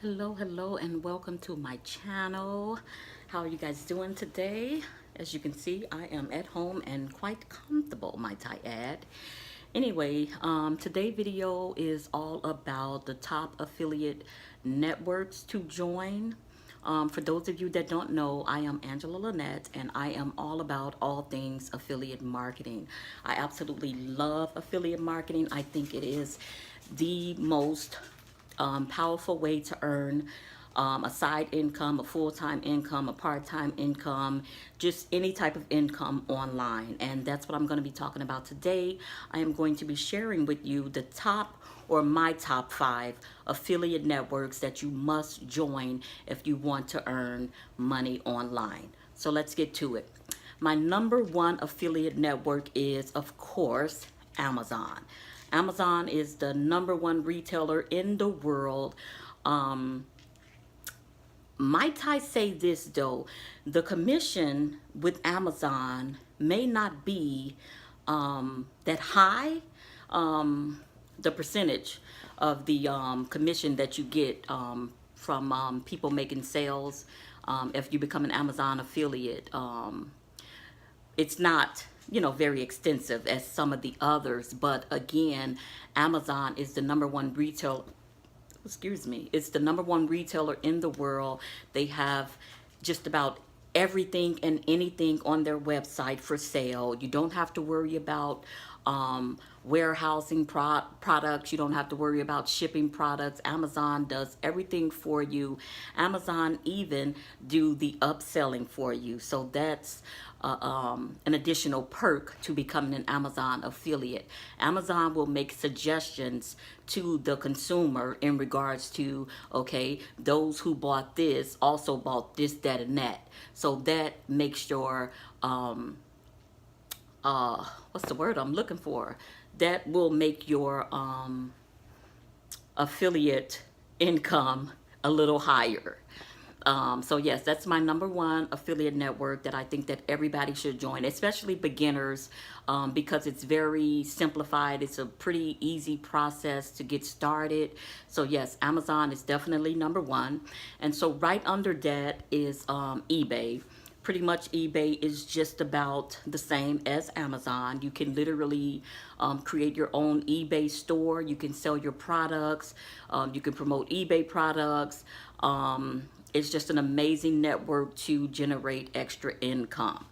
Hello, and welcome to my channel. How are you guys doing today? As you can see, I am at home and quite comfortable, might I add. Anyway, today's video is all about the top affiliate networks to join. For those of you that don't know, I am Angela Lynette, and I am all about all things affiliate marketing. I absolutely love affiliate marketing. I think it is the most powerful way to earn a side income, a full-time income, a part-time income, just any type of income online. And that's what I'm going to be talking about today. I am going to be sharing with you the top or my top 5 affiliate networks that you must join if you want to earn money online. So let's get to it. My number 1 affiliate network is, of course, Amazon. Amazon is the number 1 retailer in the world. Might I say this though, the commission with Amazon may not be that high. The percentage of the commission that you get from people making sales, if you become an Amazon affiliate, it's not, very extensive as some of the others. But again, Amazon is the number 1 retailer. Excuse me, it's the number 1 retailer in the world. They have just about everything and anything on their website for sale. You don't have to worry about warehousing products. You don't have to worry about shipping products. Amazon does everything for you. Amazon even do the upselling for you. So that's an additional perk to becoming an Amazon affiliate. Amazon will make suggestions to the consumer in regards to, okay, those who bought this also bought this, that, and that. So that makes your what's the word I'm looking for? That will make your affiliate income a little higher. So yes, that's my number 1 affiliate network that I think that everybody should join, especially beginners, because it's very simplified. It's a pretty easy process to get started. So yes, Amazon is definitely number 1. And so right under that is eBay. Pretty much eBay is just about the same as Amazon. You can literally create your own eBay store. You can sell your products. You can promote eBay products. It's just an amazing network to generate extra income.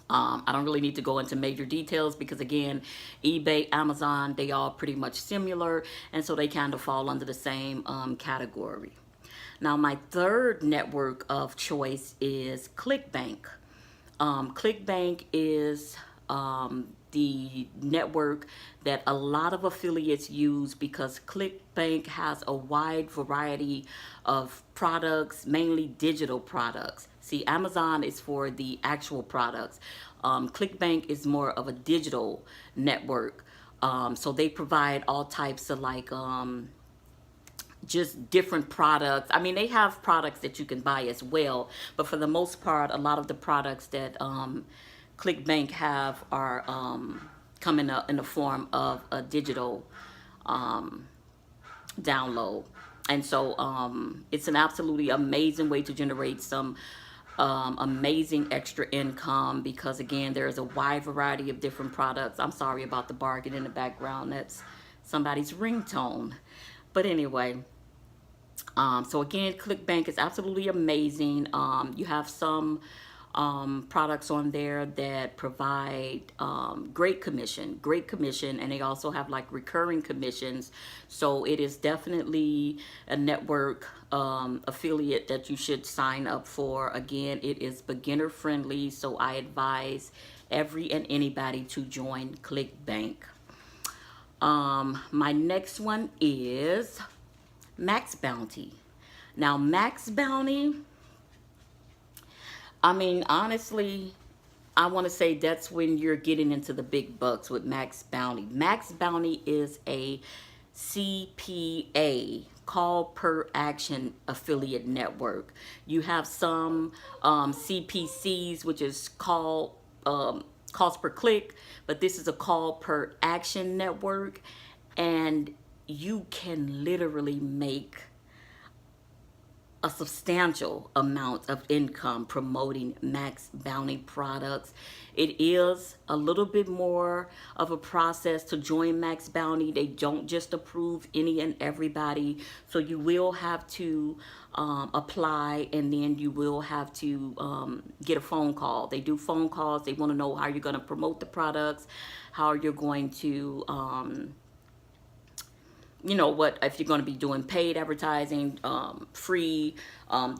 I don't really need to go into major details because, again, eBay, Amazon, they all pretty much similar, and so they kind of fall under the same category. Now, my third network of choice is ClickBank. ClickBank is the network that a lot of affiliates use because ClickBank has a wide variety of products, mainly digital products. See, Amazon is for the actual products. ClickBank is more of a digital network. So they provide all types of just different products. I mean, they have products that you can buy as well, but for the most part, a lot of the products that ClickBank have are come in the form of a digital download. And so it's an absolutely amazing way to generate some amazing extra income because, again, there's a wide variety of different products. I'm sorry about the barking in the background. That's somebody's ringtone. But anyway, so again, ClickBank is absolutely amazing. You have some products on there that provide great commission, and they also have like recurring commissions. So it is definitely a network affiliate that you should sign up for. Again, it is beginner friendly, so I advise every and anybody to join ClickBank. My next one is MAXBOUNTY. Now, MAXBOUNTY, I mean, honestly, I want to say that's when you're getting into the big bucks with MAXBOUNTY. MAXBOUNTY is a CPA, call per action affiliate network. You have some CPCs, which is cost per click, but this is a call per action network, and you can literally make a substantial amount of income promoting Max Bounty products. It is a little bit more of a process to join Max Bounty. They don't just approve any and everybody. So you will have to apply, and then you will have to get a phone call. They do phone calls. They want to know how you're going to promote the products, how you're going to you know, what if you're going to be doing paid advertising, free,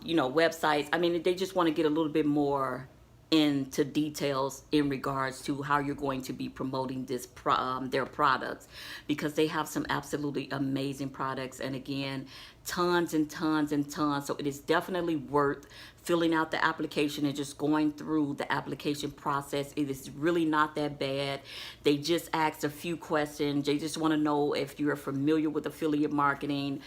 you know, websites. I mean, they just want to get a little bit more into details in regards to how you're going to be promoting this their products, because they have some absolutely amazing products, and again, tons and tons and tons. So it is definitely worth filling out the application and just going through the application process. It is really not that bad. They just ask a few questions. They just want to know if you're familiar with affiliate marketing.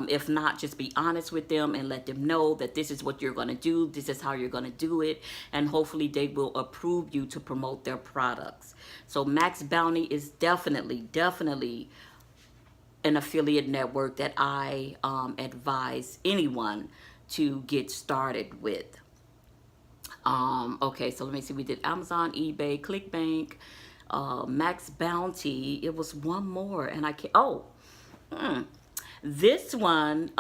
If not, just be honest with them and let them know that this is what you're going to do. This is how you're going to do it. And hopefully they will approve you to promote their products. So Max Bounty is definitely an affiliate network that I advise anyone to get started with. Okay, so let me see. We did Amazon, eBay, ClickBank, Max Bounty. It was one more, and I can't. This one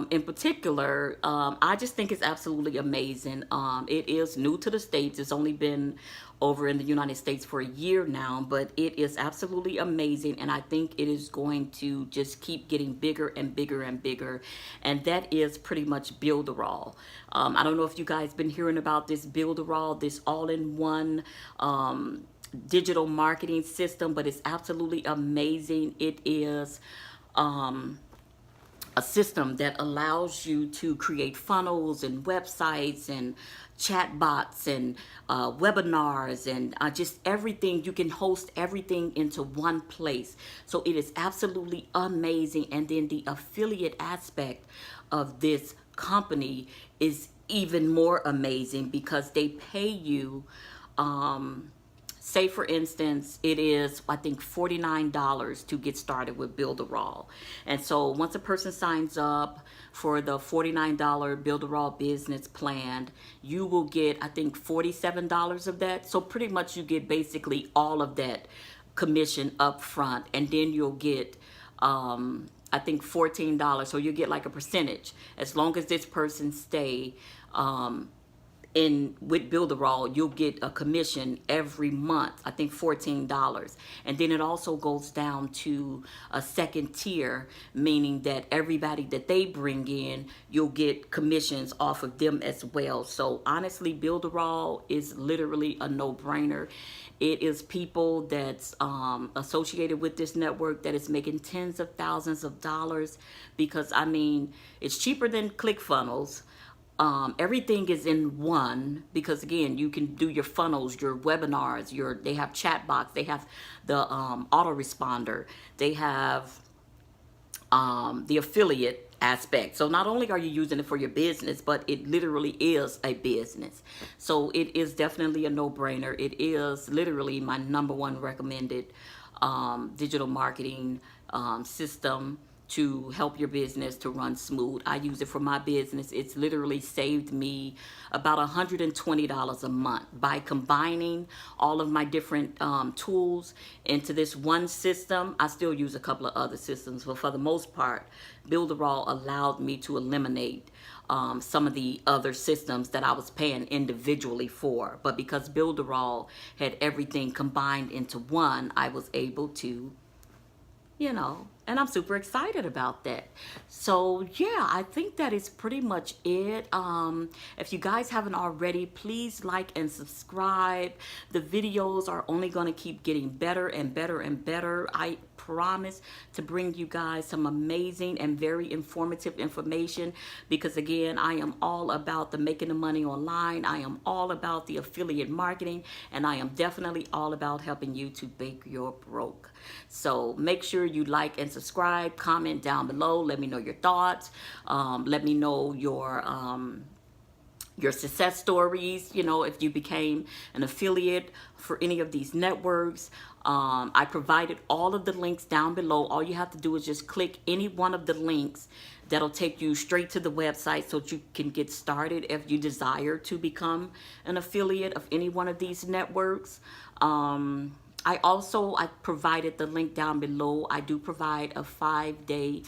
in particular, I just think it's absolutely amazing. It is new to the States. It's only been over in the United States for a year now, but it is absolutely amazing, and I think it is going to just keep getting bigger and bigger and bigger, and that is pretty much BuilDARoll. I don't know if you guys been hearing about this BuilDARoll, this all-in-one digital marketing system, but it's absolutely amazing. It is a system that allows you to create funnels and websites and chat bots and webinars and just everything. You can host everything into one place. So it is absolutely amazing. And then the affiliate aspect of this company is even more amazing, because they pay you say for instance, it is, I think, $49 to get started with BuilDARoll. And so once a person signs up for the $49 BuilDARoll business plan, you will get, I think, $47 of that. So pretty much you get basically all of that commission up front, and then you'll get I think $14. So you get like a percentage as long as this person stay with BuilDARoll. You'll get a commission every month, I think $14. And then it also goes down to a second tier, meaning that everybody that they bring in, you'll get commissions off of them as well. So honestly, BuilDARoll is literally a no-brainer. It is people that's associated with this network that is making tens of thousands of dollars, because I mean, it's cheaper than ClickFunnels. Everything is in one, because again, you can do your funnels, your webinars, they have chat box, they have the autoresponder, they have the affiliate aspect. So not only are you using it for your business, but it literally is a business. So it is definitely a no-brainer. It is literally my #1 recommended digital marketing system to help your business to run smooth. I use it for my business. It's literally saved me about $120 a month by combining all of my different tools into this one system. I still use a couple of other systems, but for the most part, BuilDARoll allowed me to eliminate some of the other systems that I was paying individually for. But because BuilDARoll had everything combined into one, I was able to, you know, and I'm super excited about that. So yeah, I think that is pretty much it. If you guys haven't already, please like and subscribe. The videos are only going to keep getting better and better and better. I promise to bring you guys some amazing and very informative information, because again, I am all about the making the money online. I am all about the affiliate marketing, and I am definitely all about helping you to bake your broke. So make sure you like and subscribe, comment down below, let me know your thoughts, let me know your success stories, you know, if you became an affiliate for any of these networks. I provided all of the links down below. All you have to do is just click any one of the links. That'll take you straight to the website so that you can get started if you desire to become an affiliate of any one of these networks. I provided the link down below. I do provide a 5-day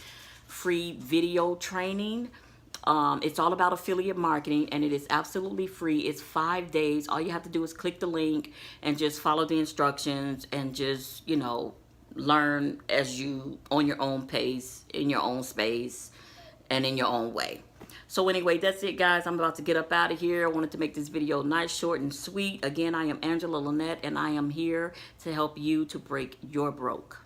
free video training. It's all about affiliate marketing, and it is absolutely free. It's 5 days. All you have to do is click the link and just follow the instructions and just, you know, learn as you on your own pace, in your own space, and in your own way. So anyway, that's it, guys. I'm about to get up out of here. I wanted to make this video nice, short, and sweet. Again, I am Angela Lynette, and I am here to help you to break your broke.